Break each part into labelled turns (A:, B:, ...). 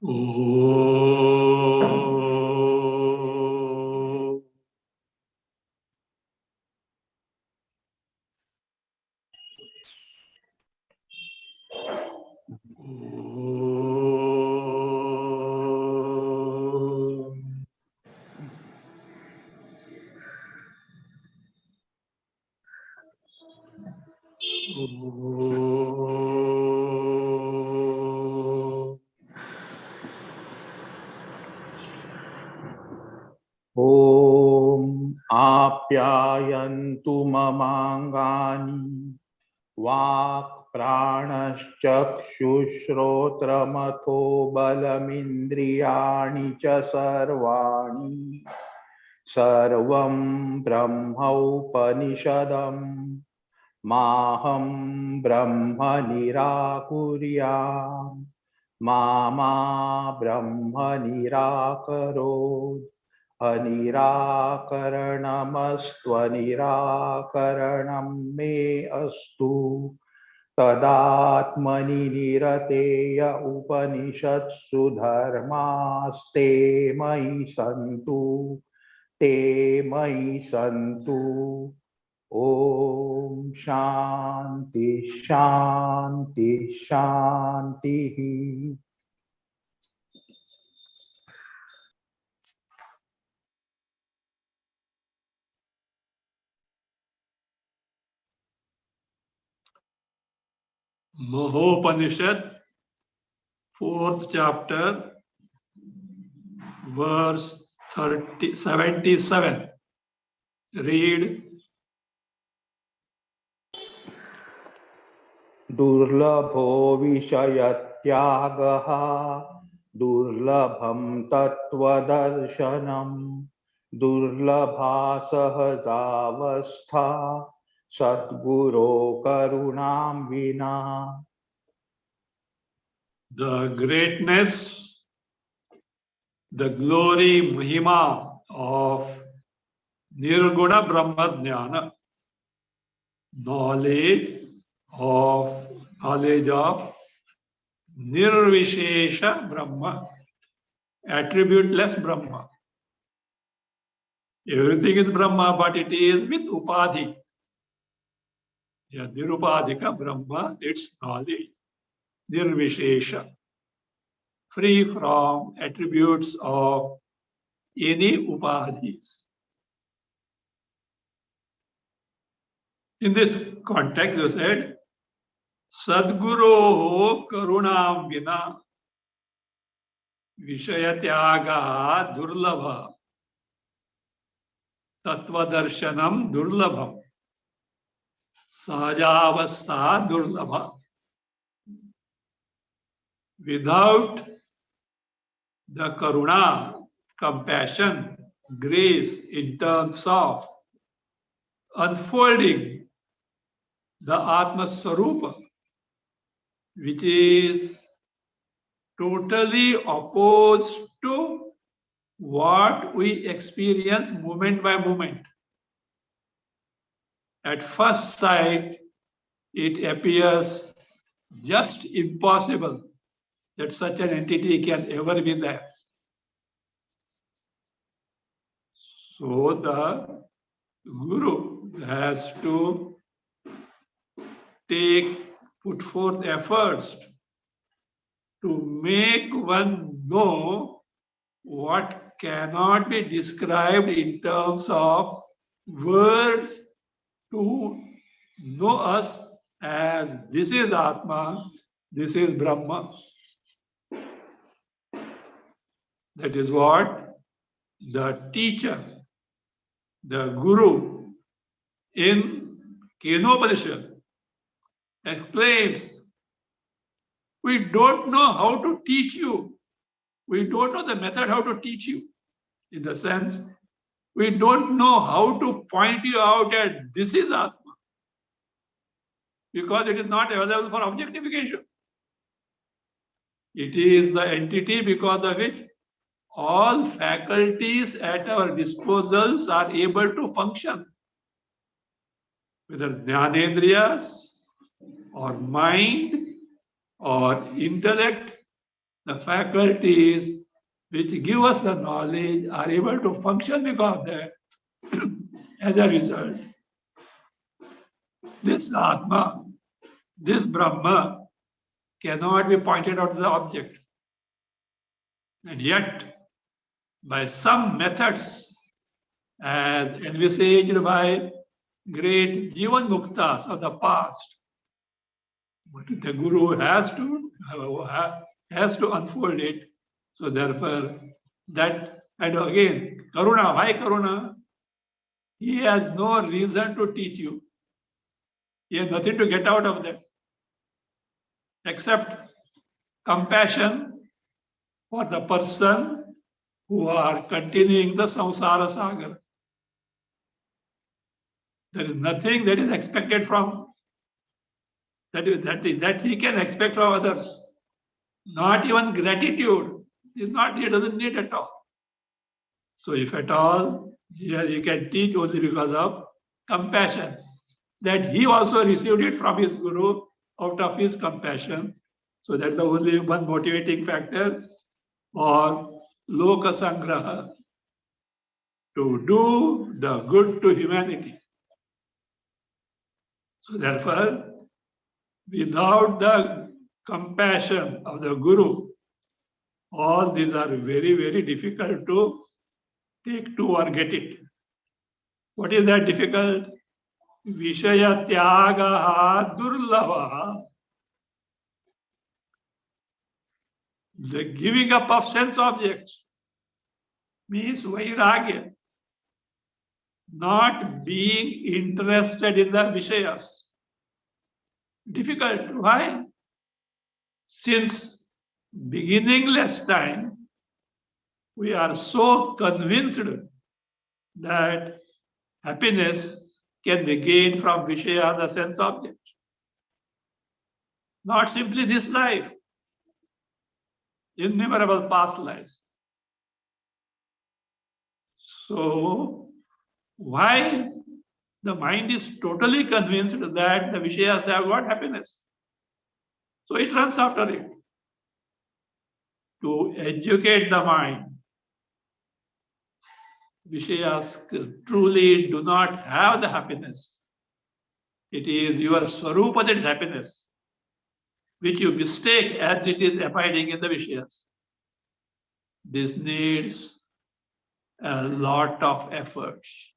A: Om.
B: ॐ आप्यायन्तु ममाङ्गानि वाक् प्राणश्चक्षुश्रोत्रमथो बलमिन्द्रियाणि च सर्वाणि सर्वं ब्रह्मोपनिषदम् माहं ब्रह्म निराकुर्याम् मा ब्रह्म निराकरोत् अनिराकरणमस्त्वनिराकरणं मे अस्तु तदात्मनि निरतेय उपनिषत्सु धर्मास्ते मयि सन्तु ते मयि सन्तु ॐ शान्ति शान्ति शान्तिः।
A: Mahopanisad, 4th chapter, verse 77. Read.
B: दुर्लभो विषयत्यागः दुर्लभं तत्त्वदर्शनम् दुर्लभा सहजावस्था सद्गुरो करुणां विना।
A: The greatness, the glory, mahima of Nirguna Brahma Jnana, knowledge of Nirvishesha Brahma, attributeless Brahma. Everything is Brahma, but it is with Upadhi. Yeah, Nirupadhika Brahma, its knowledge. Nirvishesha, free from attributes of any Upadhis. In this context, you said, Sadguru Karunam Vina Vishayatyaga Durlabha Tattvadarshanam Durlabham Sahajavastha Durlabha. Without the Karuna, compassion, grace in terms of unfolding the Atma Swarupa, which is totally opposed to what we experience moment by moment. At first sight, it appears just impossible that such an entity can ever be there. So the Guru has to put forth efforts to make one know what cannot be described in terms of words, to know us as this is Atma, this is Brahma. That is what the teacher, the Guru in Kenopanishad exclaims, we don't know how to teach you. We don't know the method how to teach you. In the sense, we don't know how to point you out that this is Atma, because it is not available for objectification. It is the entity because of which all faculties at our disposals are able to function. Whether Jnanendriyas or mind or intellect The faculties which give us the knowledge are able to function because of that. As a result, this Atma, this Brahma cannot be pointed out to the object. And yet, by some methods, as envisaged by great Jivan Muktas of the past, but the Guru has to unfold it. So therefore, that, and again, Karuna, why Karuna? He has no reason to teach you. He has nothing to get out of that except compassion for the person who are continuing the samsara saga. There is nothing that is expected from that he can expect from others. Not even gratitude. He doesn't need at all. So if at all, he can teach only because of compassion. That he also received it from his Guru out of his compassion. So that's the only one motivating factor for Loka Sangraha, to do the good to humanity. So therefore, without the compassion of the Guru, all these are very, very difficult to take to or get it. What is that difficult? Vishaya tyagaha durlavaha. The giving up of sense objects means vairagya, not being interested in the Vishayas. Difficult. Why? Since beginningless time, we are so convinced that happiness can be gained from Vishaya, the sense object. Not simply this life, innumerable past lives. So, why the mind is totally convinced that the Vishayas have got happiness? So it runs after it. To educate the mind, Vishayas truly do not have the happiness. It is your Swarupa that is happiness, which you mistake as it is abiding in the Vishayas. This needs a lot of efforts.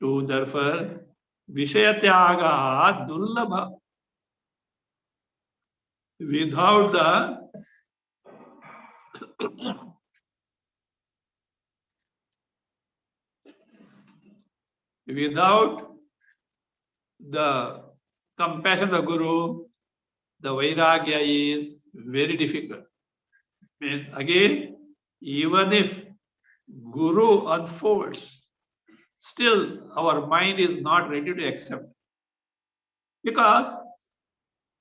A: To therefore, Vishayatyaga Dullabha. Without the compassion of the Guru, the Vairagya is very difficult. Means again, even if Guru unfolds, still our mind is not ready to accept. Because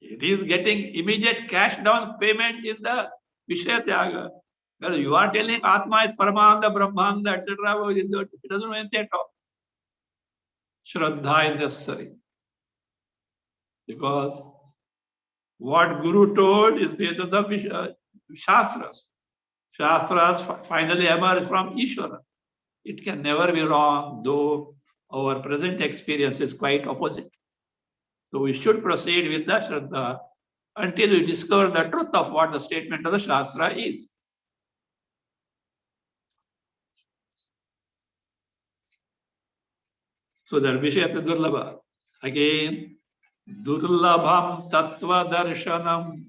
A: it is getting immediate cash down payment in the Vishaya Tyaga. Well, you are telling Atma is Paramananda, Brahmanda, etc. It doesn't mean that at all. Shraddha is necessary. Because what Guru told is based on the Shastras. Shastras finally emerge from Ishvara. It can never be wrong, though our present experience is quite opposite. So we should proceed with the Shraddha until we discover the truth of what the statement of the Shastra is. So the Vishayata Durlabha. Again, Durlabham Tattva Darshanam.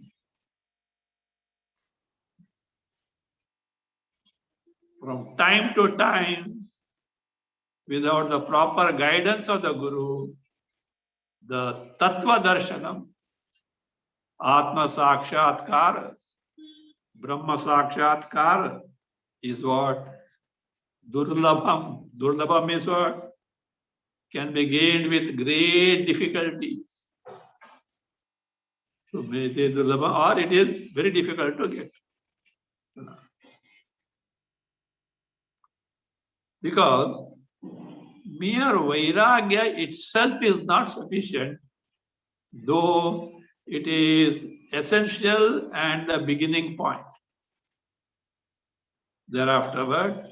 A: From time to time, without the proper guidance of the Guru, the Tattva Darshanam, Atma Sakshatkara, Brahma Sakshatkara is what? Durlabham. Durlabham is what? Can be gained with great difficulty. So maybe Durlabham, or it is very difficult to get. Because mere Vairagya itself is not sufficient, though It is essential and the beginning point. Thereafter,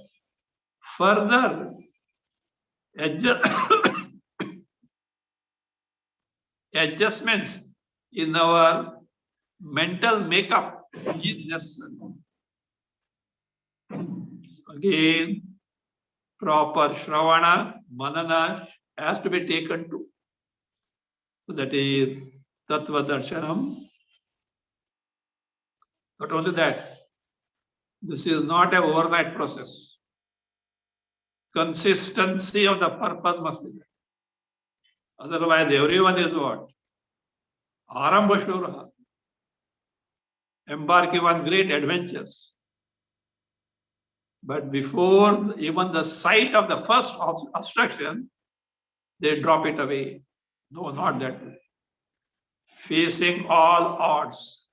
A: further adjustments in our mental makeup is necessary. Again, proper Shravana, Manana has to be taken to. So that is Tattva Darshanam. Not only that, this is not an overnight process. Consistency of the purpose must be there. Otherwise, everyone is what? Arambashura. Embarking on great adventures. But before even the sight of the first obstruction, they drop it away. No, not that way. Facing all odds,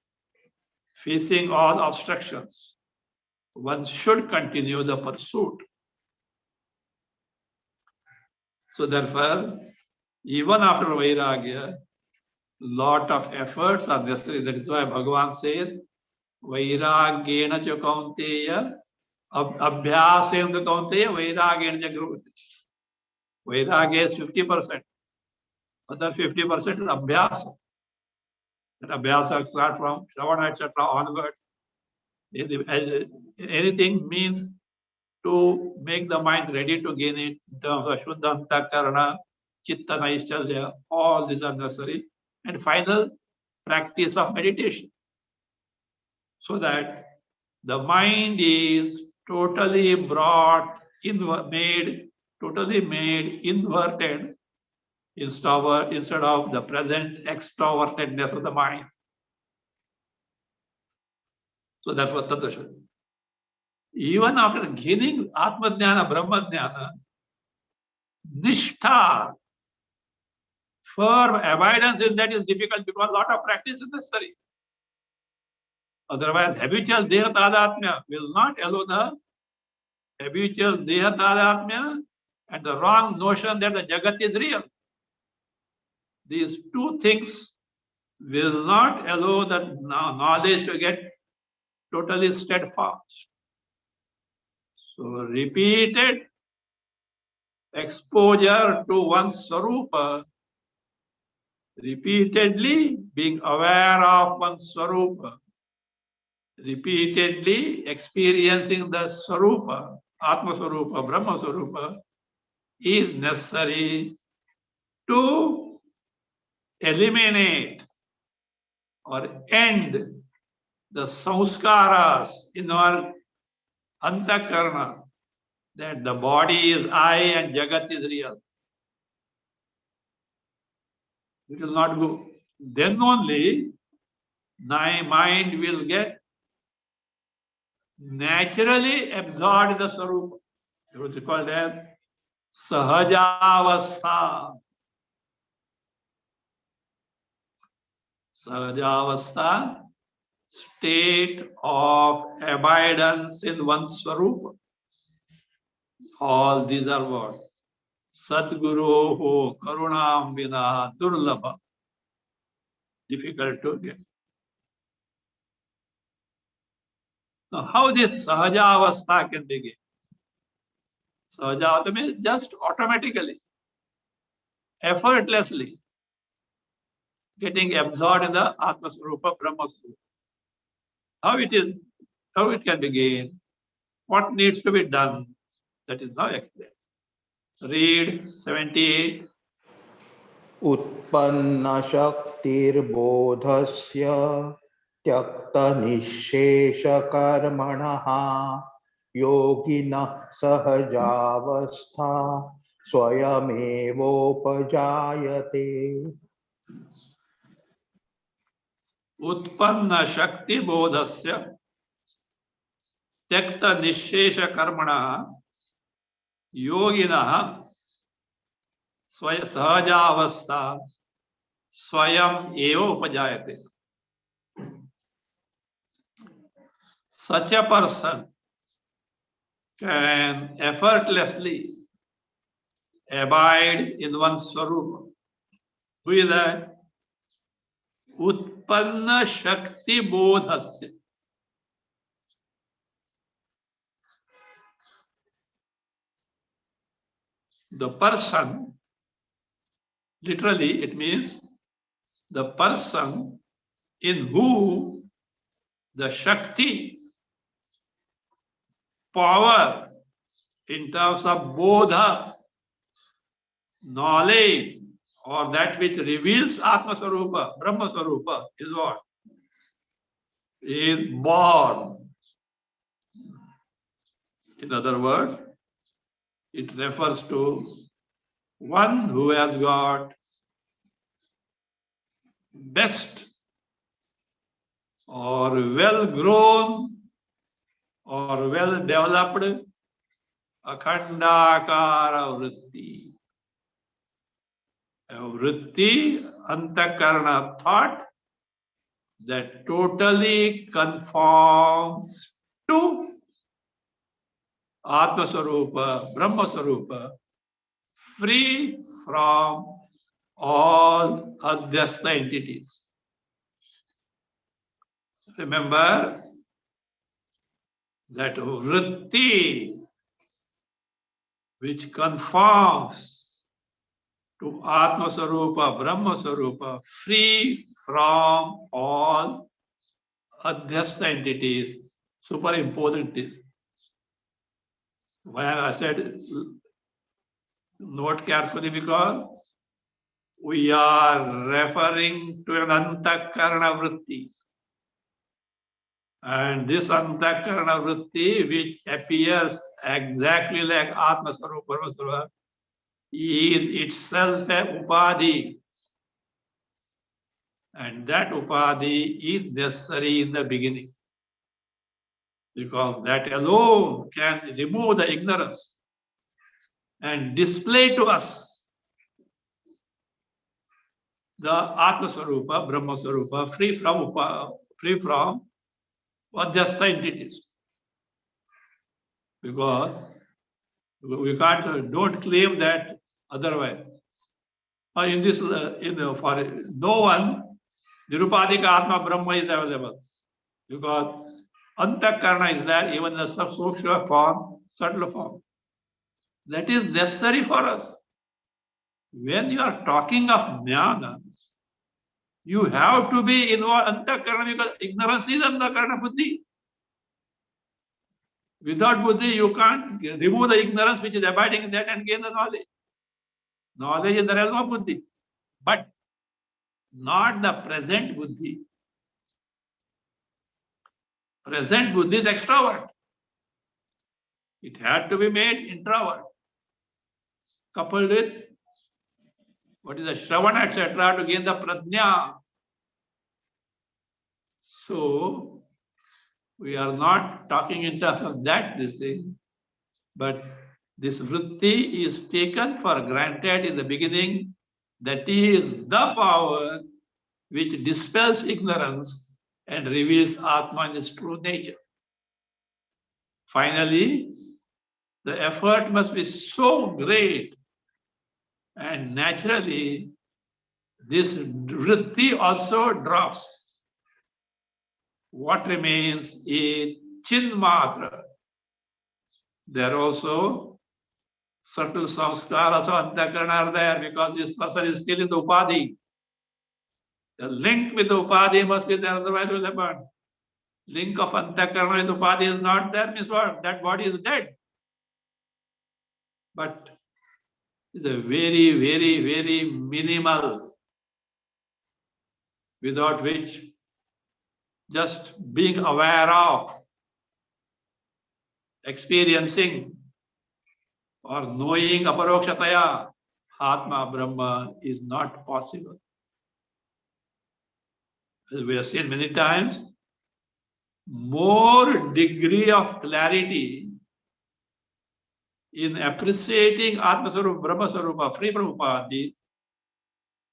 A: facing all obstructions, one should continue the pursuit. So therefore, even after Vairagya, lot of efforts are necessary. That is why Bhagavan says, Vairagyena cha kaunteya, abhyasena cha kaunteya, vairagyena cha gruvati. Vairagya is 50%. Other 50% is abhyasa. That abhyasa start from Shravana, etc. onwards. Anything means to make the mind ready to gain it in terms of Shuddhanta Karana, Chitta Naishchalya, all these are necessary. And final practice of meditation. So that the mind is totally brought, totally made inverted instead of the present extrovertedness of the mind. So therefore, Tattva. Even after gaining Atma Jnana, Brahma Jnana, Nishtha, firm abidance in that is difficult because a lot of practice is necessary. Otherwise, habitual Deha Tadatmya will not allow the habitual Deha Tadatmya and the wrong notion that the Jagat is real. These two things will not allow the knowledge to get totally steadfast. So repeated exposure to one's Swarupa, repeatedly being aware of one's Swarupa, repeatedly experiencing the Swarupa, Atma Swarupa, Brahma Swarupa, is necessary to eliminate or end the samskaras in our antakarana, that the body is I and Jagat is real. It will not go. Then only my mind will get naturally absorbed in the Swarupa. It was called as Sahajavastha. Sahajavastha, state of abidance in one's Swarupa. All these are what? Sadguru ho karunam vina durlabha. Difficult to get. Now, how this Sahajavastha can begin? Sahajavastha means just automatically, effortlessly, getting absorbed in the Atma Swarupa, Brahma Swarupa. How it can begin? What needs to be done? That is now explained. Read 78.
B: उत्पन्न शक्तिर्बोधस्य त्यक्त निःशेष कर्मणः योगिनः सहजावस्था स्वयमेवोपजायते.
A: उत्पन्न शक्ति बोधस्य त्यक्त निःशेष कर्मणः योगिनः सहजावस्था स्वयं एव उपजायते. Such a person can effortlessly abide in one's Swarupa. Who is that? Utpanna Shakti Bodhasya. The person, literally, it means the person in whom the Shakti, power, in terms of bodha, knowledge, or that which reveals Atma Swarupa, Brahma Swarupa, is what? Is born. In other words, it refers to one who has got best or well grown or well developed akhandakara vritti. A vritti, antakarana thought that totally conforms to Atma Swarupa, Brahma Swarupa, free from all adhyastha entities. Remember that vritti which conforms to Atma Swarupa, Brahma Swarupa, free from all adhyastha entities, super important is. Why I said note carefully, because we are referring to an antakarana vritti. And this antakarana vritti, which appears exactly like Atma Swarupa, Brahma Swarupa, is itself a upadhi. And that upadhi is necessary in the beginning, because that alone can remove the ignorance and display to us the Atma Swarupa, Brahma Swarupa, free from adhyastha entities. Because we can't, don't claim that otherwise. In this, for no one, Nirupadika Atma Brahma is available. Because Antakarana is there, even in the sukshma form, subtle form. That is necessary for us. When you are talking of jnana, you have to be involved Antakarana, because ignorance is Antakarana buddhi. Without buddhi, you can't remove the ignorance which is abiding in that and gain the knowledge. Knowledge is the realm of buddhi, but not the present buddhi. Present buddhi is extrovert. It had to be made introvert, coupled with what is the Shravana, etc., to gain the Prajna. So, we are not talking in terms of that, this thing, but this vritti is taken for granted in the beginning. That is the power which dispels ignorance and reveals Atma in its true nature. Finally, the effort must be so great, and naturally, this vritti also drops. What remains is chinmatra. There also subtle samskaras of antakarana are there, because this person is still in the upadhi. The link with the upadhi must be there, otherwise will happen. Link of antakarana with upadhi is not there, means what? That body is dead. But it's a very, very, very minimal, without which just being aware of, experiencing, or knowing aparokshataya, Atma Brahma, is not possible. As we have seen many times, more degree of clarity in appreciating Atma Swarupa, Brahma Swarupa, free from upadhi,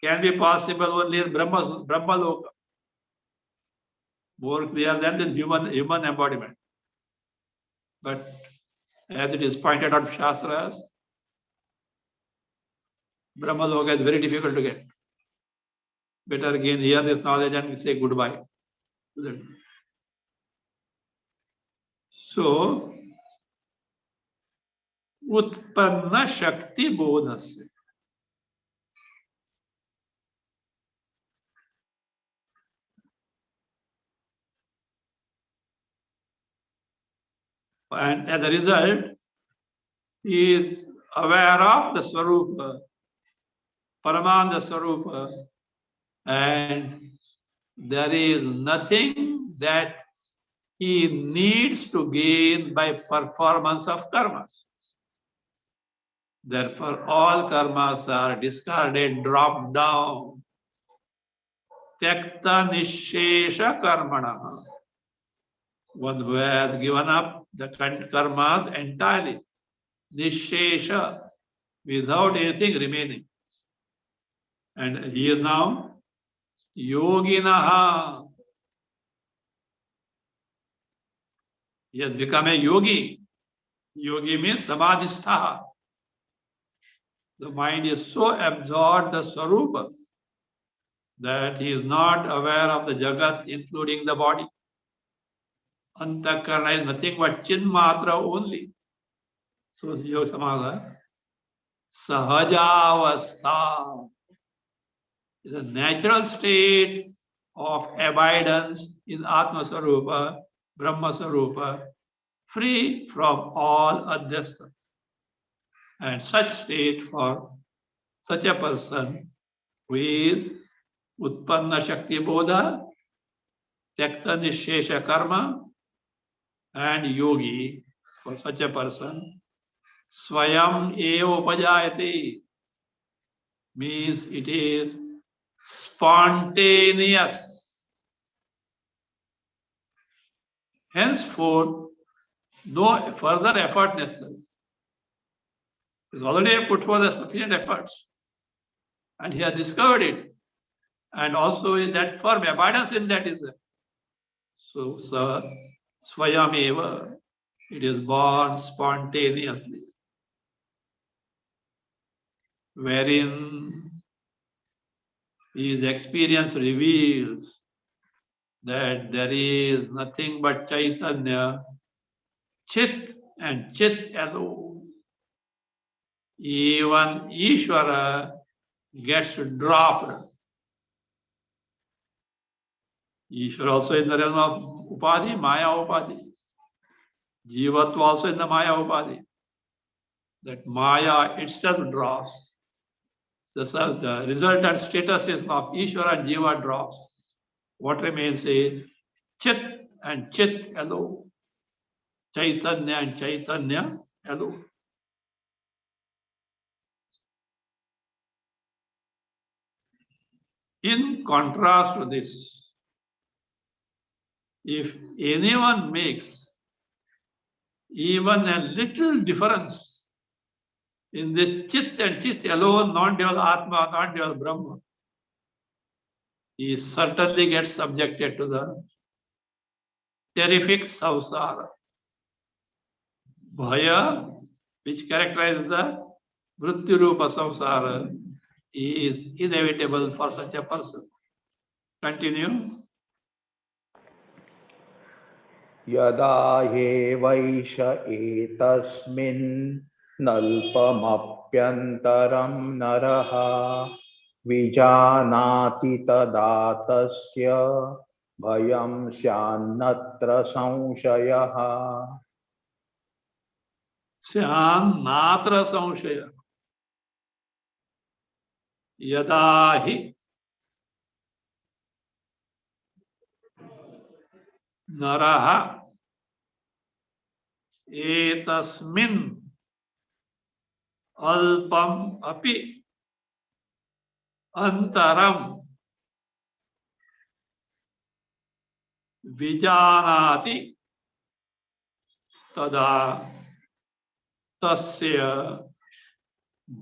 A: can be possible only in Brahma Loka. More clear than the human embodiment. But as it is pointed out in Shastras, Brahma Loka is very difficult to get. better again hear this knowledge and say goodbye. So, utpanna shakti bodhasya. And as a result, he is aware of the Swarupa, Paramanda Swarupa, and there is nothing that he needs to gain by performance of karmas. Therefore, all karmas are discarded, dropped down. Tyakta nishesha karmana. One who has given up the karmas entirely. Nishesha, without anything remaining. And he is now yoginaha. He has become a yogi. Yogi means samadhistha. The mind is so absorbed the Swarupa that he is not aware of the Jagat, including the body. Antakarana is nothing but Chinmatra only. So, Yoga Samadha, Sahajavastha is a natural state of abidance in Atma Swarupa, Brahma Swarupa, free from all adhyastha. And such state for such a person who is Utpanna Shakti Bodha, Tyakta Nishesha Karma, and Yogi, for such a person, Swayam Eva Upajayate means it is spontaneous. Henceforth, no further effort necessary. He has already put forth sufficient efforts, and he has discovered it. And also in that firm abidance in that is there. So, Swayam Eva, it is born spontaneously, wherein his experience reveals that there is nothing but Chaitanya, Chit and Chit alone. Even Ishvara gets dropped. Ishvara also in the realm of Upadhi, Maya Upadhi. Jivatva also in the Maya Upadhi. That Maya itself drops. The resultant status is of Ishvara and Jiva drops. What remains is Chit and Chit alone. Chaitanya and Chaitanya alone. In contrast to this, if anyone makes even a little difference in this Chit and Chit alone, non-dual Atma, non-dual Brahma, he certainly gets subjected to the terrific samsara. Bhaya, which characterizes the Mrityu-rupa samsara, is inevitable for such a person. Continue.
B: यदा ह्येवैष एतस्मिन् नल्पमप्यन्तरं नरः विजानाति तदा तस्य भयं स्यान्नत्र संशयः
A: स्यान्नात्र संशय यदा हि नरः एतस्मिन् अल्पम अपि अंतरम विजानाति तदा तस्य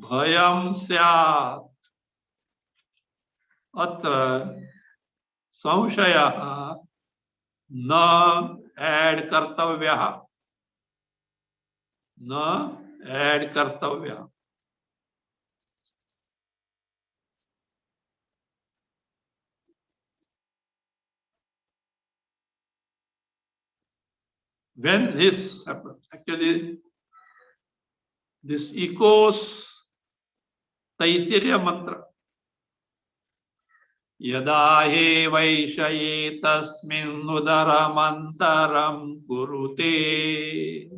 A: भयं स्यात् अत्र संशयः न ऐड कर्तव्यः न ऐड कर्तव्यः. When this happens, actually, this echoes Taittiriya mantra. Yada he vaishaye tasmin udaramantaram kurute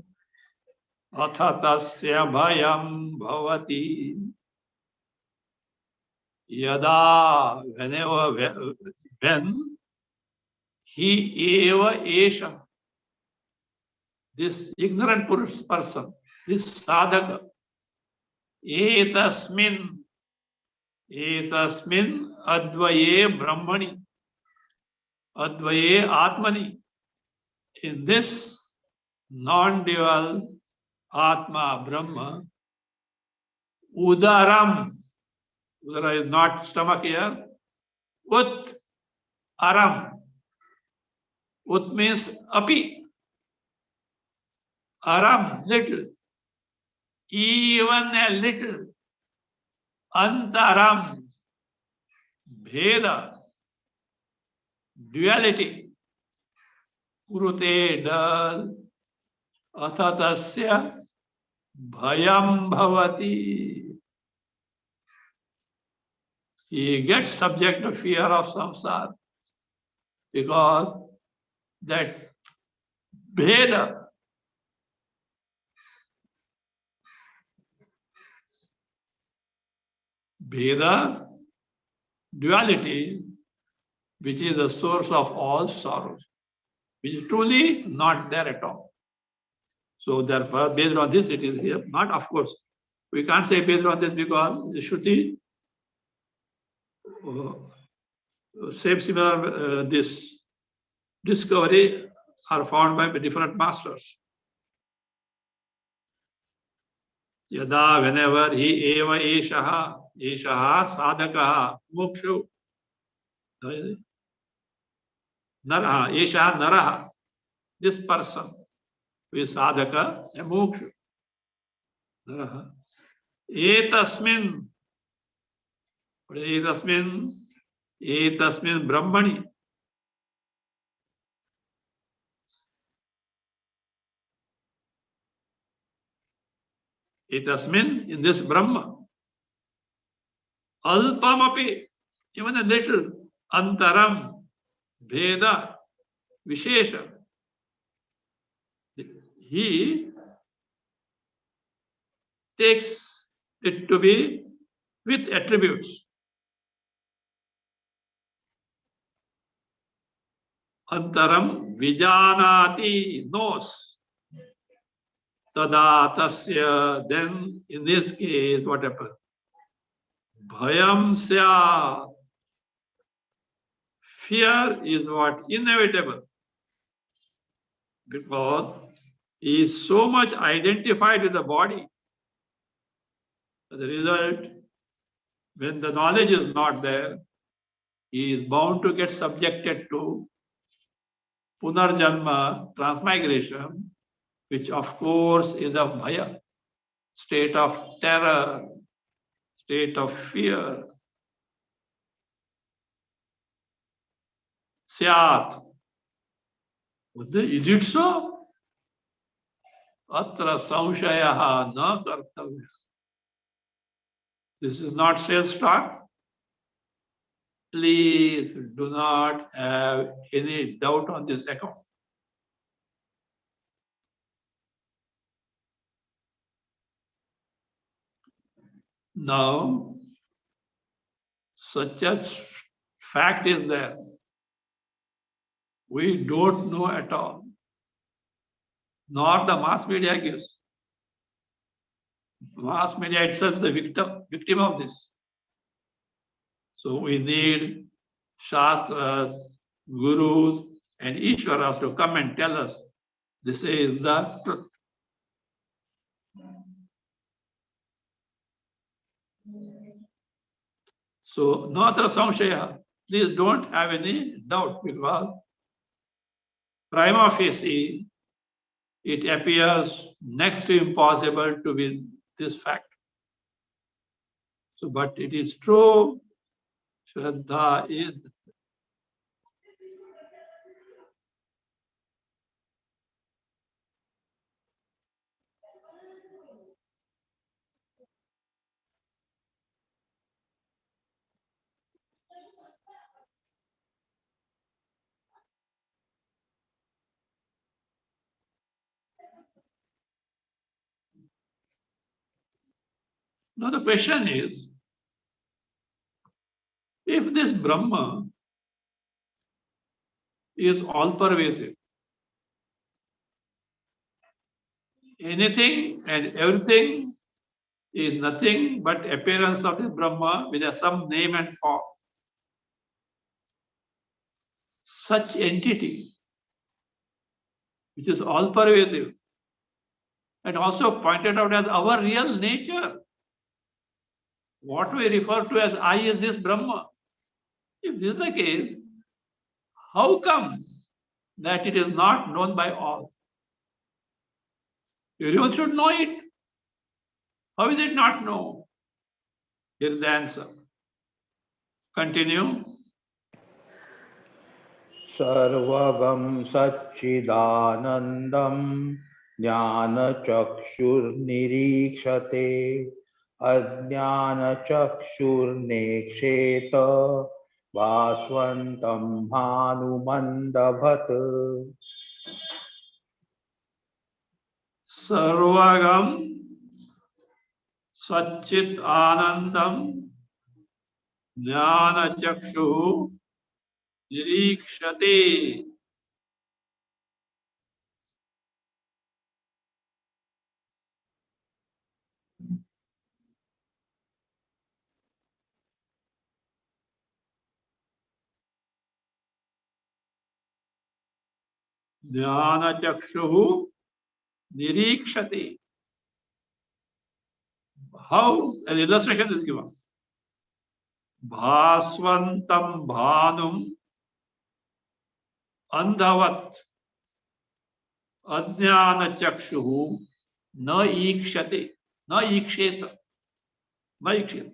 A: athatasya bhayam bhavati. Yada, whenever, when he eva esha, this ignorant person, this sadhaka, etasmin advaye brahmani, advaye atmani, in this non-dual atma brahma, udaram, udara is not stomach here, ut aram, ut means api, aram, little, even a little, antaram, bheda, duality, kurute, dull, athatasya, bhayam bhavati. He gets subject to fear of samsara because that bheda, bheda, duality, which is the source of all sorrows, which is truly not there at all. So therefore, based on this, it is here. Not, of course, we can't say based on this because the Shruti, same similar, this discovery are found by different masters. Yada, whenever he eva eshaha sadhakaha mokshu, naraha, esha naraha, this person who is sadhaka, a mokshu, naraha. Etasmin, etasmin brahmani, etasmin, in this Brahma, alpamapi, even a little, antaram, bheda, vishesha, he takes it to be with attributes. Antaram vijanati, knows. Tada tasya, then in this case, what happens? Bhayam sya, fear is what? Inevitable. Because he is so much identified with the body. As a result, when the knowledge is not there, he is bound to get subjected to punarjanma, transmigration, which of course is a bhaya, state of terror, state of fear. Syat. Is it so? Atra samshayaha na kartavya. This is not sales talk. Please do not have any doubt on this account. Now, such a fact is there. We don't know at all, nor the mass media gives. Mass media itself is the victim of this. So we need Shastras, Gurus, and Ishwaras to come and tell us this is the truth. So, Natra Samshaya, please don't have any doubt because prima facie, it appears next to impossible to be this fact. So, but it is true, Shraddha is. Now the question is, if this Brahma is all pervasive, anything and everything is nothing but appearance of the Brahma with some name and form. Such entity, which is all pervasive, and also pointed out as our real nature. What we refer to as I is this Brahma. If this is the case, how come that it is not known by all? Everyone should know it. How is it not known? Here is the answer. Continue.
B: सर्वगं सच्चिदानन्दं ज्ञानचक्षुर्निरीक्षते अज्ञानचक्षुर्नेक्षेत भास्वन्तं भानुमन्दभत्
A: Sarvagam Swachit Anandam Jnana Chakshu Nirikshate. Jnana Chakshu Nirikshate. How? An illustration is given. Bhasvantam Bhanum Andhavat Ajnana Chakshu Na Ikshate. Na Iksheta. Na Iksheta.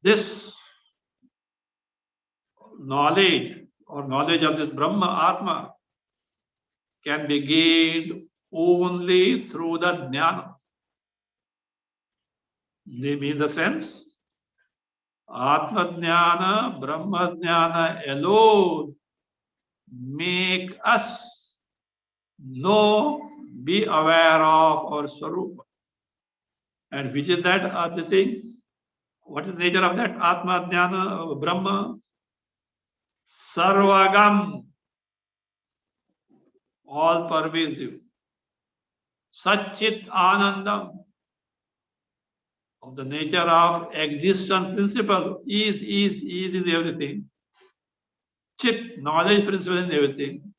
A: This knowledge or knowledge of this Brahma Atma can be gained only through the jnana. They mean the sense Atma jnana, Brahma jnana alone make us know, be aware of our Swarupa. And which is that other thing? What is the nature of that Atma jnana, Brahma? Sarvagam, all pervasive. Satchit Anandam, of the nature of existence principle, is in everything. Chit, knowledge principle in everything.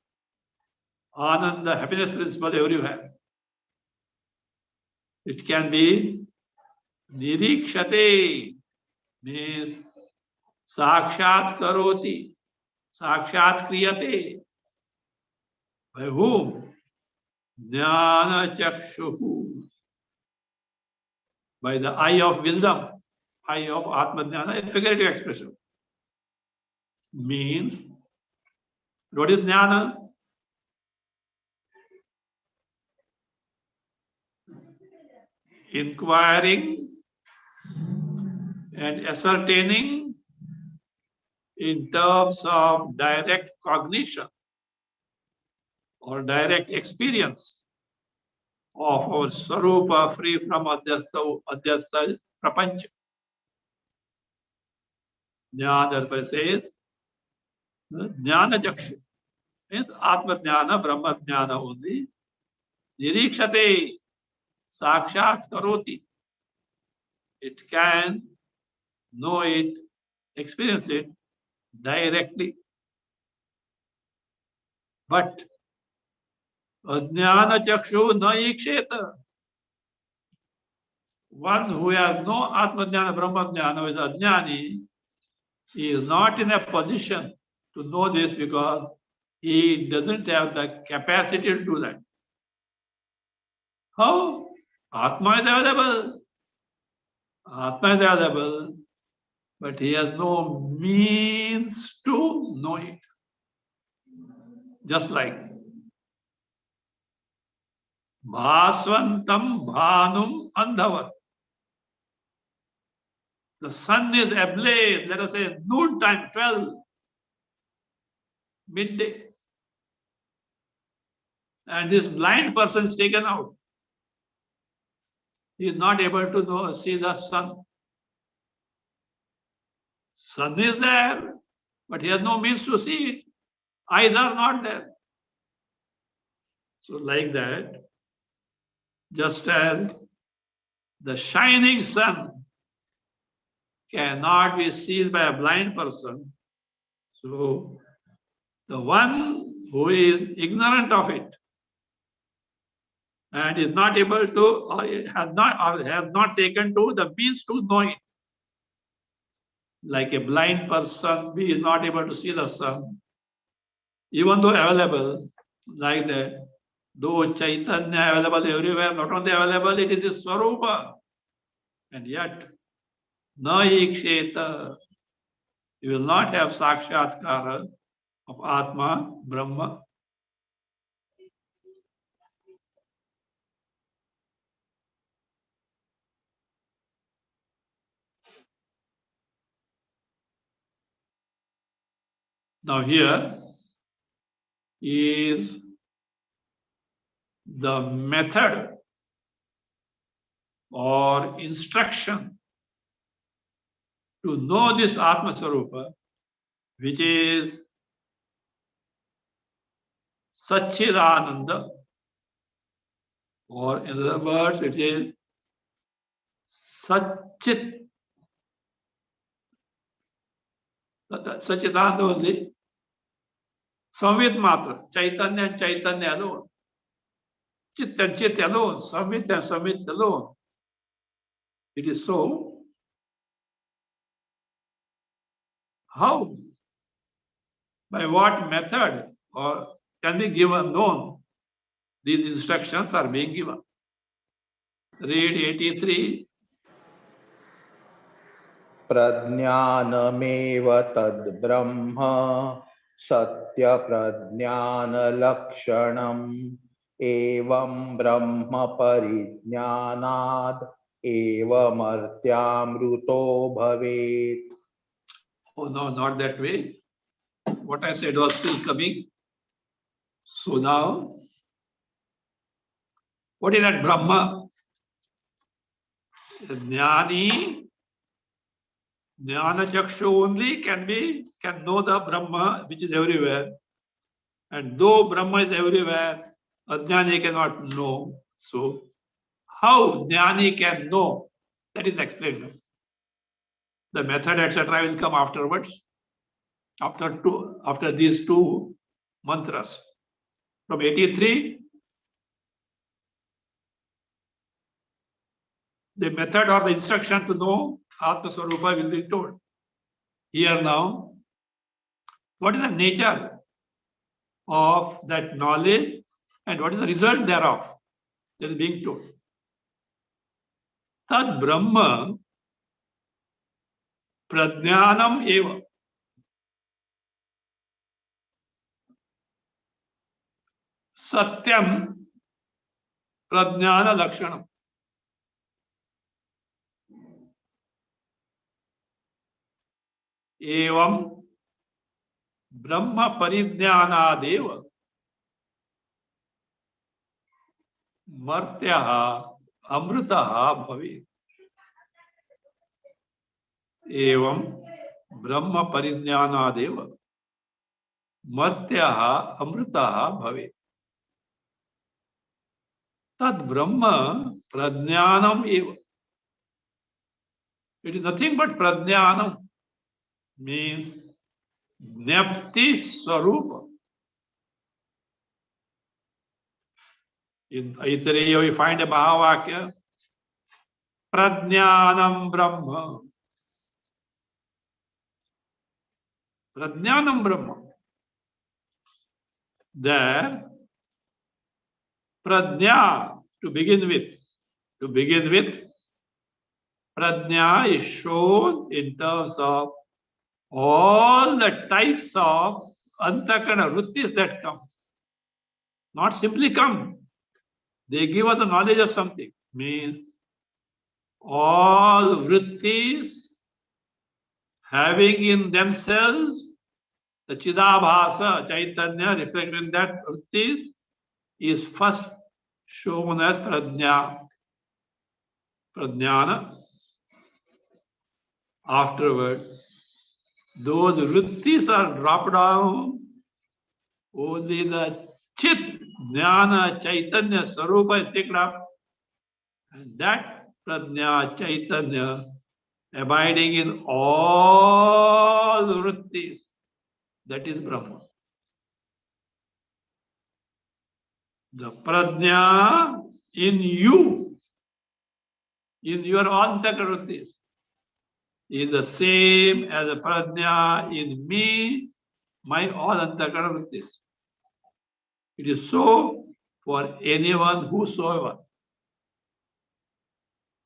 A: Ananda, happiness principle everywhere. It can be nirikshate, means sakshat karoti, sakshat kriyate. By whom? Jnana chakshuhu. By the eye of wisdom, eye of Atma Jnana, a figurative expression. Means, what is Jnana? Inquiring and ascertaining in terms of direct cognition or direct experience of our Swarupa free from Adhyasta Prapancha. Jnana, therefore says, Jnana Chakshu means Atma Jnana, Brahma Jnana only. Nirikshate, Sakshat Karoti. It can know it, experience it directly. But Ajnana Chakshu na iksheta. One who has no Atma Jnana, Brahma Jnana, who is Ajnani, he is not in a position to know this because he doesn't have the capacity to do that. How? Atma is available. Atma is available, but he has no means to know it. Just like Bhasvantam Bhanum Andhavat. The sun is ablaze, let us say noon time, 12, midday. And this blind person is taken out. He is not able to see the sun. Sun is there, but he has no means to see it. Eyes are not there. So like that, just as the shining sun cannot be seen by a blind person, so the one who is ignorant of it and is not able to, or has not taken to the means to know it, like a blind person, he is not able to see the sun, even though available, like that. Though Chaitanya available everywhere, not only available, it is his Swarupa. And yet, na iksheta, you will not have sakshatkara of Atma, Brahma. Now here is the method or instruction to know this Atma Swarupa, which is Satchidananda, or in other words, it is Satchit. Satchidananda only. Samvit Matra, Chaitanya and Chaitanya alone. Chit and Chit alone, Samvit and Samvit alone. It is so. How? By what method or can be given known? These instructions are being given. Read 83.
B: प्रज्ञानमेव तद्ब्रह्म सत्यप्रज्ञानलक्षणम् एवं ब्रह्म परिज्ञानाद् एवमर्त्यामृतो भवेत्.
A: Oh no, not that way. What I said was still coming. So now, what is that Brahma? Jnani, Jnana Chakshu only can know the Brahma which is everywhere. And though Brahma is everywhere, Ajnani cannot know. So, how Jnani can know? That is explained. The method, etc., will come afterwards. After these two mantras. From 83, the method or the instruction to know Atma Swarupa will be told. Here now, what is the nature of that knowledge and what is the result thereof? That is being told. Tad Brahma Prajnanam eva. Satyam Prajnana Lakshanam. Evam Brahma Parijnanadeva Martyaha Amritaha Bhavi. Evam Brahma Parijnanadeva Martyaha Amritaha Bhavi. Tad Brahma Prajnanam eva. It is nothing but Prajnanam, means Jnapti Swarupa. In Aitareya we find a Mahavakya, Prajnanam Brahma. Prajnanam Brahma. There, Prajna, to begin with, Prajna is shown in terms of all the types of Antakana Vrittis that come. Not simply come. They give us the knowledge of something. Means all Vrittis having in themselves the Chidabhasa, Chaitanya, reflected in that Vrittis, is first shown as Prajna. Prajnana. Afterward, those vrittis are dropped down. Only the Chit, Jnana, Chaitanya, Sarupa is picked up. And that Prajna, Chaitanya, abiding in all vrittis, that is Brahma. The Prajna in you, in your antara vrittis, is the same as a Prajna in me, my all antara vrittis. It is so for anyone whosoever.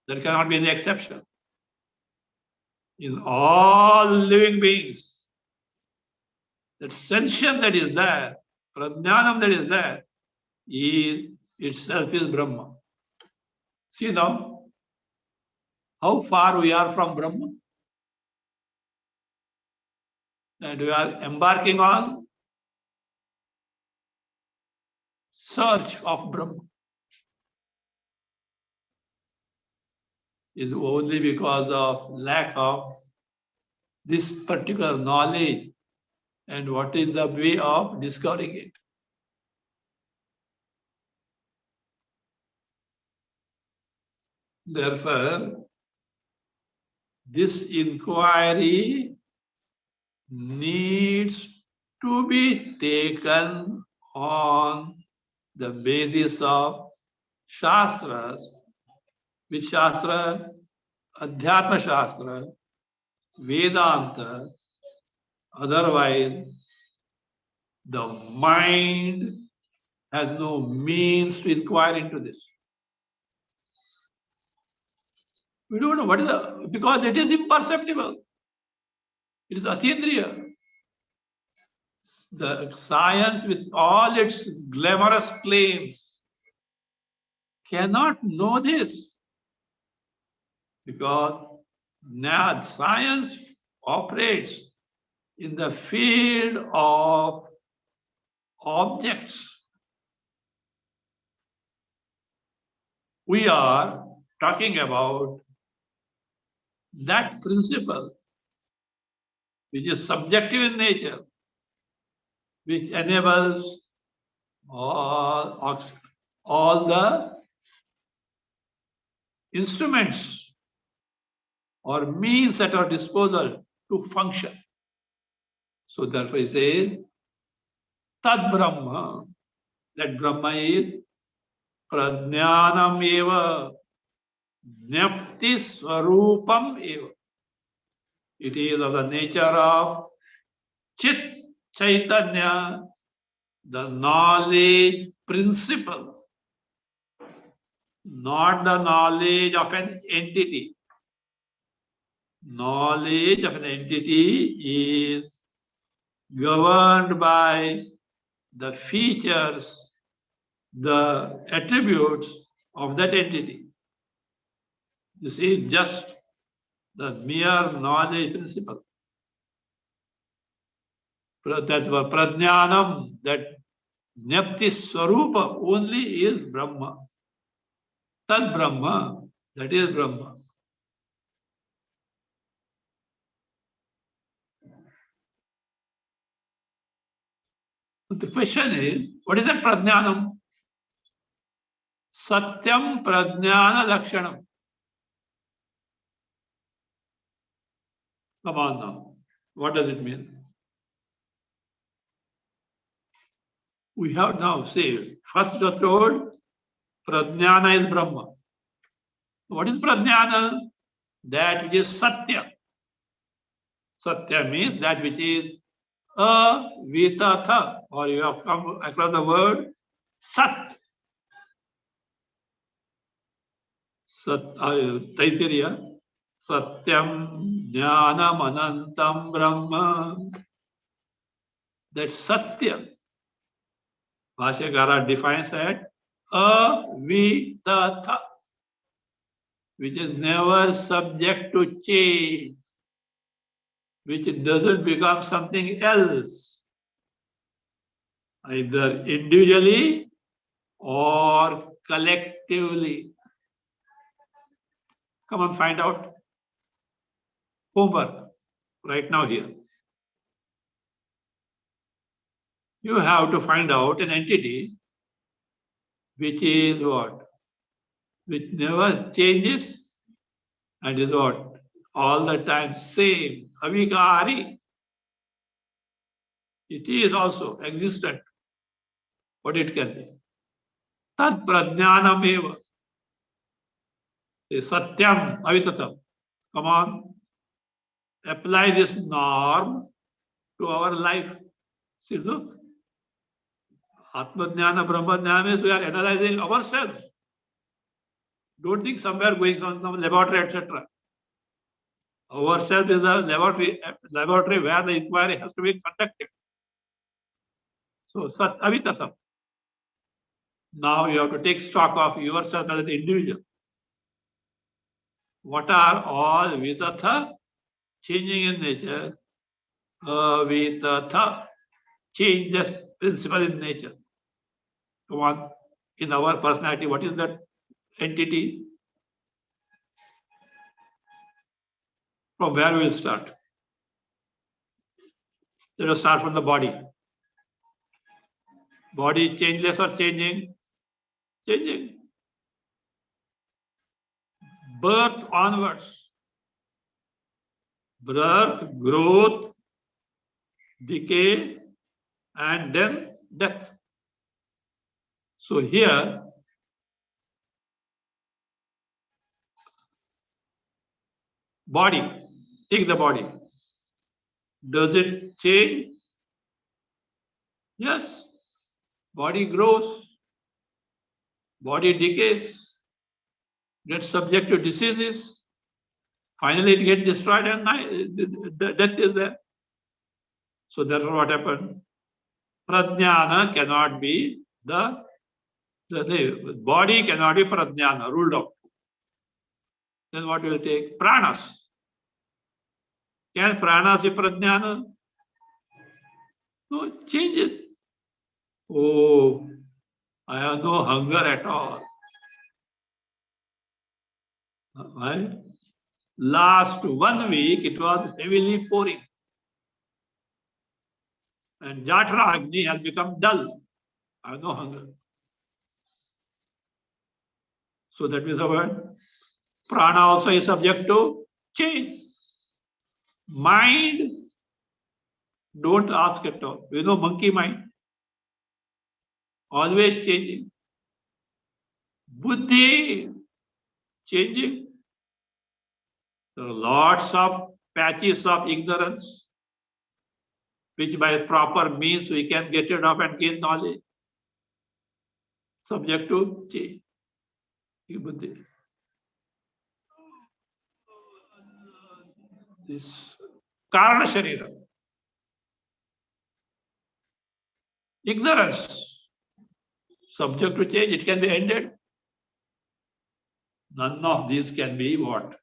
A: There cannot be any exception. In all living beings, that sensation that is there, prajnanam that is there, is itself is Brahma. See now, how far we are from Brahma. And we are embarking on search of Brahma. Is only because of lack of this particular knowledge and what is the way of discovering it. Therefore, this inquiry needs to be taken on the basis of Shastras. Which Shastra? Adhyatma Shastra, Vedanta. Otherwise, the mind has no means to inquire into this. We don't know what is the, because it is imperceptible. It is Atindriya. The science with all its glamorous claims cannot know this because now science operates in the field of objects. We are talking about that principle which is subjective in nature, which enables all the instruments or means at our disposal to function. So therefore he says, Tad Brahma, that Brahma is Prajnanam eva, Jnapti Swarupam eva. It is of the nature of Chit Chaitanya, the knowledge principle, not the knowledge of an entity. Knowledge of an entity is governed by the features, the attributes of that entity. This is just the mere knowledge principle. That's what prajnanam, that Jnapti Swarupa only is Brahma. Tad Brahma, that is Brahma. The question is, what is that prajnanam? Satyam prajnana lakshanam. Come on now. What does it mean? We have now said, first you are told, prajnana is Brahma. What is prajnana? That which is satya. Satya means that which is avitatha, or you have come across the word sat. Sat, Taittiriya. Satyam jnanam anantam brahma. That satya, Bhashyakara defines that avitatha, which is never subject to change, which doesn't become something else, either individually or collectively. Come on, find out. Homework right now here. You have to find out an entity which is what? Which never changes and is what? All the time same. Avikari. It is also existent. What it can be. Tad prajnanam eva. Satyam avitatam. Come on. Apply this norm to our life. See, look. Atmajnana, Brahmajnana means we are analyzing ourselves. Don't think somewhere going on some laboratory, etc. Ourselves is a laboratory where the inquiry has to be conducted. So, Sat Avitatam. Now you have to take stock of yourself as an individual. What are all vitatha changing in nature? Vitatha changes principle in nature. Come on, in our personality, what is that entity? From where we will start? Let us start from the body. Body changeless or changing? Changing. Birth onwards. Birth, growth, decay, and then death. So here, body, take the body. Does it change? Yes. Body grows, body decays, gets subject to diseases. Finally, it gets destroyed and death is there. So therefore, what happened? Prajnana cannot be the body cannot be prajnana, ruled out. Then what will take? Pranas. Can pranas be prajnana? No, it changes. Oh, I have no hunger at all. Right? Last 1 week, it was heavily pouring. And Jatra Agni has become dull. I have no hunger. So that means the word. Prana also is subject to change. Mind, don't ask at all. You know, monkey mind. Always changing. Buddhi, changing. There are lots of patches of ignorance, which by proper means we can get rid of and gain knowledge. Subject to change. Buddhi. This Karana Sharira. Ignorance. Subject to change, it can be ended. None of these can be what?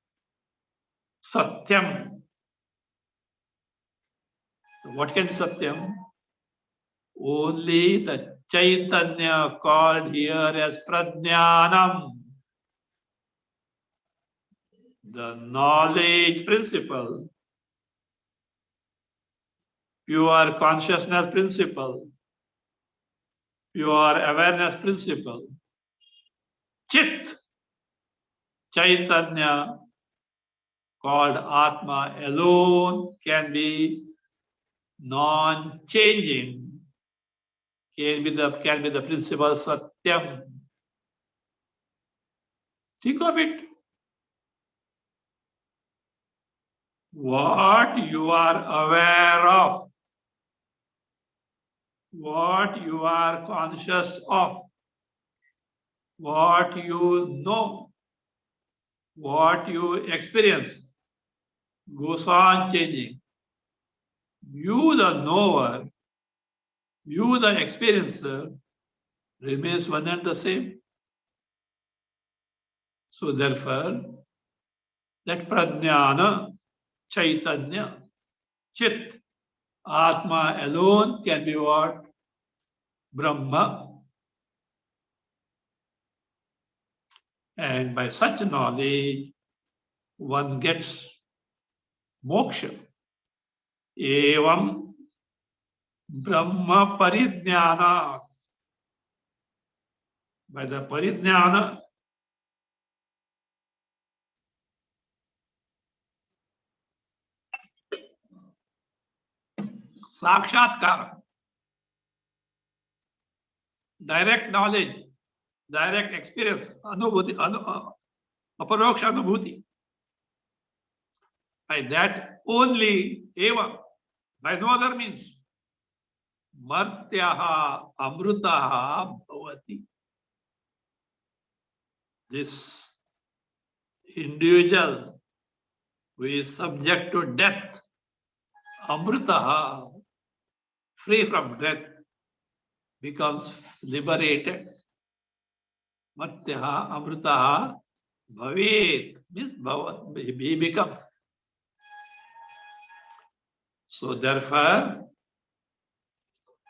A: Satyam. So what can be Satyam? Only the Chaitanya called here as Prajnanam. The knowledge principle, pure consciousness principle, pure awareness principle, Chit, Chaitanya called Atma alone can be non-changing, can be the principle Satyam. Think of it. What you are aware of, what you are conscious of, what you know, what you experience goes on changing. You, the knower, you, the experiencer, remains one and the same. So therefore, that prajnana, chaitanya, chit, atma alone can be what? Brahma. And by such knowledge, one gets moksha. Evam Brahma Parijnana. By the Parijnana, Sakshatkara, direct knowledge, direct experience, Anubhuti, Aparoksha Anubhuti. By that only, Eva, by no other means, Martyaha Amrutaha Bhavati. This individual who is subject to death, Amrutaha, free from death, becomes liberated. Martyaha Amrutaha Bhavet means Bhavat, he becomes. So therefore,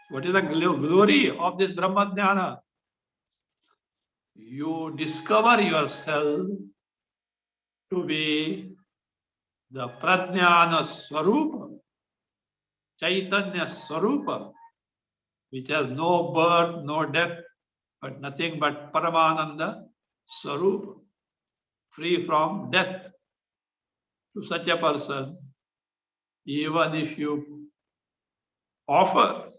A: what is the glory of this Brahma Jnana? You discover yourself to be the Prajnana Swarupa, Chaitanya Swarupa, which has no birth, no death, but nothing but Paramananda Swarupa, free from death. To such a person, even if you offer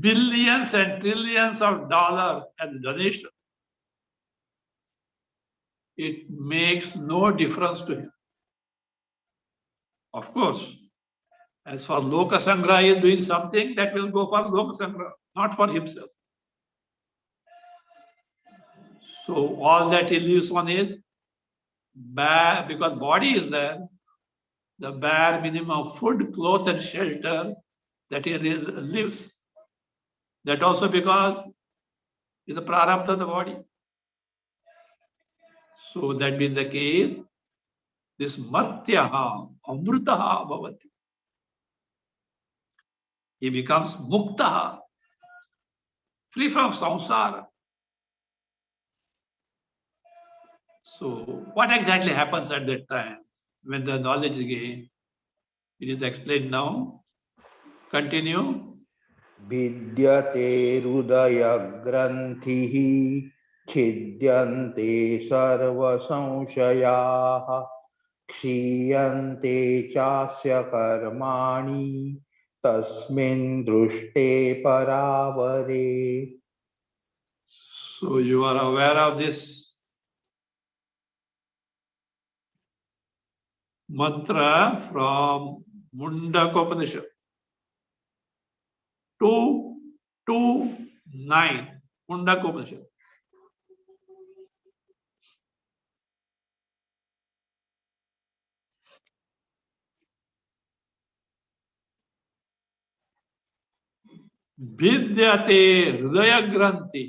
A: billions and trillions of dollars as donation, it makes no difference to him. Of course, as for Loka Sangraha, he is doing something that will go for Loka Sangraha, not for himself. So all that he lives on is bare, because body is there, the bare minimum of food, cloth and shelter that he lives. That also because is the prarabdha of the body. So that being the case, this martyaha, amrutaha bhavati. He becomes muktaha, free from samsara. So what exactly happens at that time when the knowledge is gained? It is explained now. Continue.
B: विद्यते हृदयग्रन्थिः छिद्यन्ते सर्वसंशयाः क्षीयन्ते चास्य कर्माणि तस्मिन् दृष्टे परावरे.
A: So you are aware of this mantra from Mundakopanishad 2:9. Mundakopanishad. Vidyate hridaya granti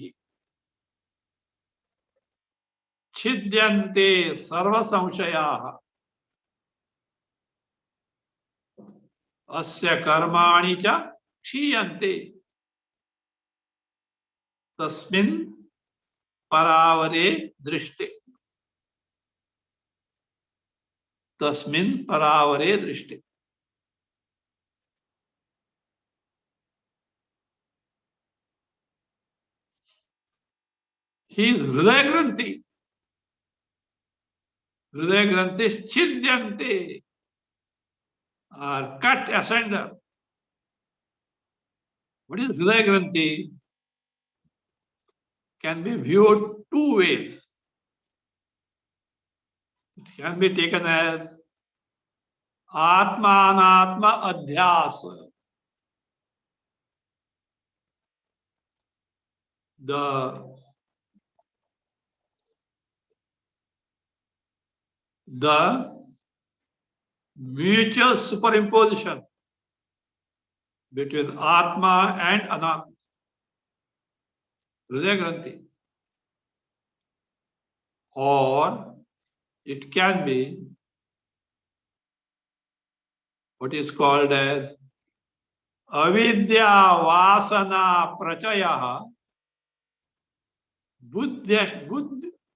A: छिद्यन्ते सर्व संशयाः अस्य कर्माणि च क्षीयन्ते तस्मिन् परावरे दृष्टे. तस्मिन् परावरे दृष्टे. His hridaya granthi. Hridaya granthi छिद्यन्ते are cut asunder. What is hridaya granthi? Can be viewed two ways. It can be taken as Atmanatma Adhyas. The mutual superimposition between Atma and Anatma. Hridaya Granthi. Or it can be what is called as avidya vasana prachayaha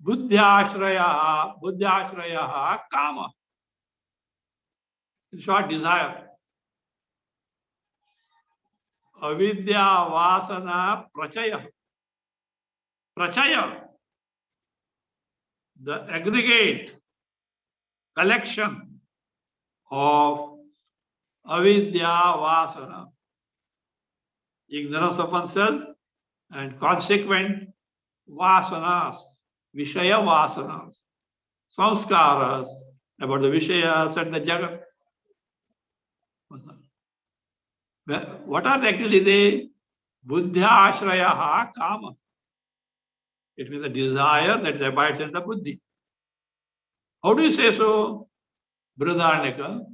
A: buddhyashraya kama. In short, desire. Avidya vasana prachaya. Prachaya, the aggregate collection of avidya vasana, ignorance of oneself, and consequent vasanas, vishaya vasanas, samskaras about the vishayas and the jagat. What are actually the buddhya ashraya kama? It means the desire that abides in the buddhi. How do you say so? Brihadaranyaka.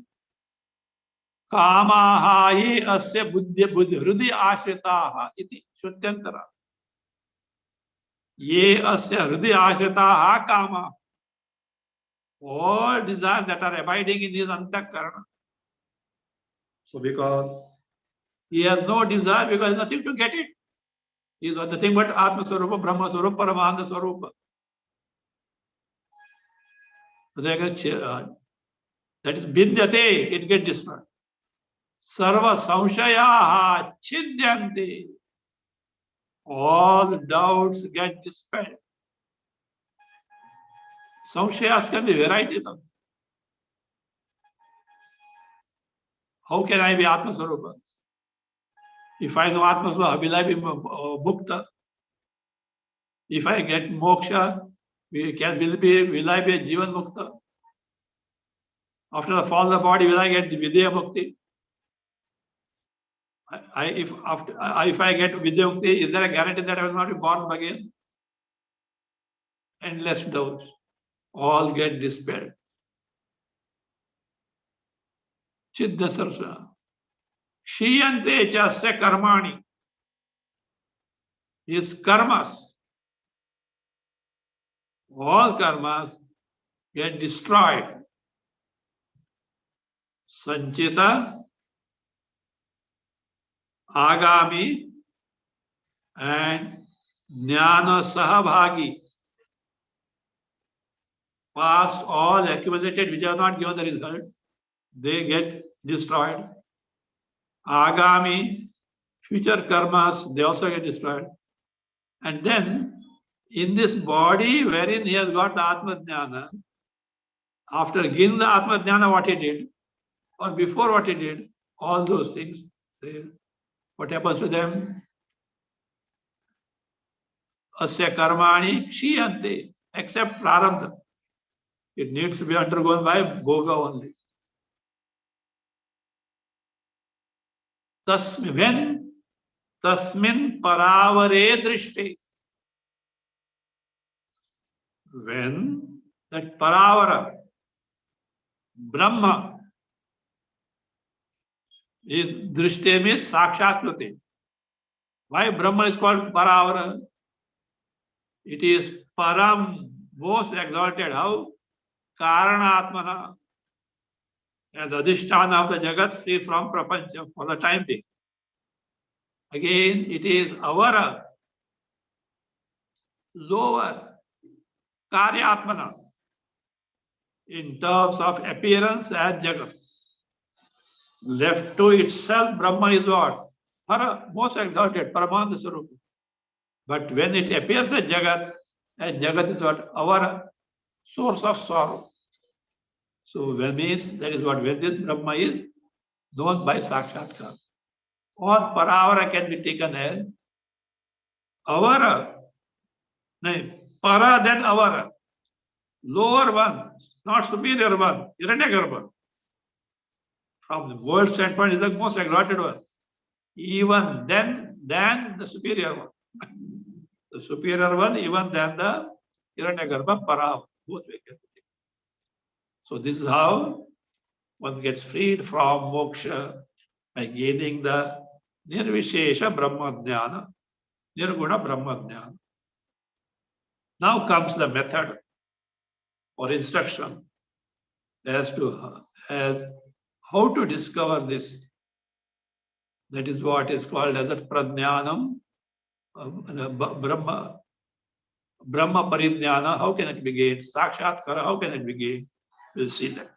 A: Kamaha ye asya buddhi hrudi ashritaha iti shutyantara. Ye asya hrudi ashritaha kama. All desires that are abiding in his antakarana. So because he has no desire, because he has nothing to get it. He is nothing but Atma Swarupa, Brahma Swarupa, Paramahanda Swarupa. That is Vidyate, it gets destroyed. Sarva Samshayaha Chidyanti. All doubts get dispelled. Samshayas can be varieties of. How can I be Atma Swarupa? If I know Atma Swarupa, will I be Mukta? If I get moksha, will I be a Jivan Mukta? After the fall of the body, will I get Vidya Mukti? If I get Vidya Mukti, is there a guarantee that I will not be born again? Endless doubts. All get dispelled. Chitta Sarsa. Shiyante chasya karmani. His karmas. All karmas get destroyed. Sanchita, Agami, and Jnana Sahabhagi. Past all accumulated which are not given the result, they get destroyed. Agami, future karmas, they also get destroyed. And then, in this body wherein he has got the Atma Jnana, after giving the Atma Jnana what he did, or before what he did, all those things, what happens to them? Asya karmani kshiyante, except prarabdha. It needs to be undergone by bhoga only. When tasmin paravare drishti, when that paravara, Brahma, is drishti means sakshatkruti. Why Brahma is called paravara? It is param, most exalted. How? Karanatmana, as adhisthana of the jagat, free from prapancha for the time being. Again, it is our lower karyatmana in terms of appearance as jagat. Left to itself, Brahma is what? Most exalted, Paramahanda Swarupa. But when it appears as jagat is what? Our source of sorrow. So when means that is what when this Brahma is known by Sakshatkar. Or Paravara can be taken as Avara. No, Para then Avara. Lower one, not superior one, Hiranyagarbha. From the world standpoint is the most exalted one. Even then than the superior one. The superior one, even than the Hiranyagarbha, Para. Both we can take. So this is how one gets freed from moksha by gaining the Nirvishesha Brahmajnana, Nirguna Brahmajnana. Now comes the method or instruction as how to discover this. That is what is called as a Prajnanam, Brahma, Brahma Parijnana, how can it be gained? Sakshatkara, how can it be gained? We'll see that.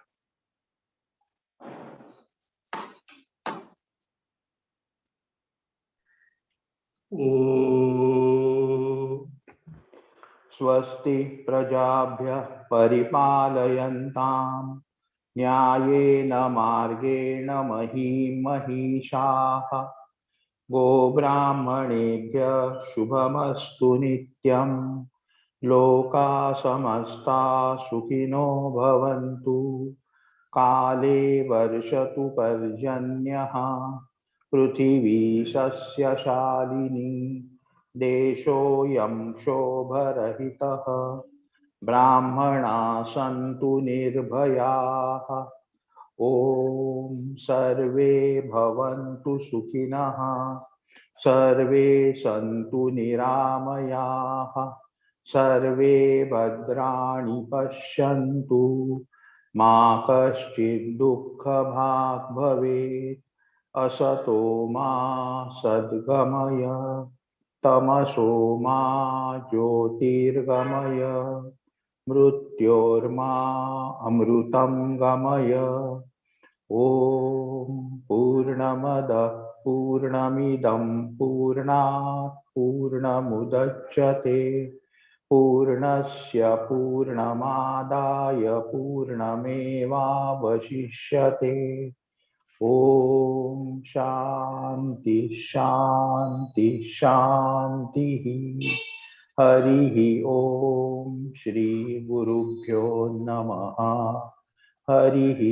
A: Oh.
B: स्वस्ति प्रजाभ्यः परिपालयन्ताम् न्यायेन मार्गेण महीं महिषाः गोब्राह्मणेभ्यः शुभमस्तु नित्यम् लोकाः समस्ताः सुखिनो भवन्तु काले वर्षतु पर्जन्यः पृथिवी सस्यशालिनी देशोऽयं क्षोभरहितः ब्राह्मणाः सन्तु निर्भयाः ॐ सर्वे भवन्तु सुखिनः सर्वे सन्तु निरामयाः सर्वे भद्राणि पश्यन्तु मा कश्चित् दुःखभाग् भवेत् असतो मा सद्गमय तमसो मा ज्योतिर्गमय मृत्योर्मा अमृतं गमय ॐ पूर्णमदः पूर्णमिदं पूर्णात् पूर्णमुदच्यते पूर्णस्य पूर्णमादाय पूर्णमेवावशिष्यते ॐ शान्ति शान्ति शान्तिः हरिः ॐ श्री गुरुभ्यो नमः हरिः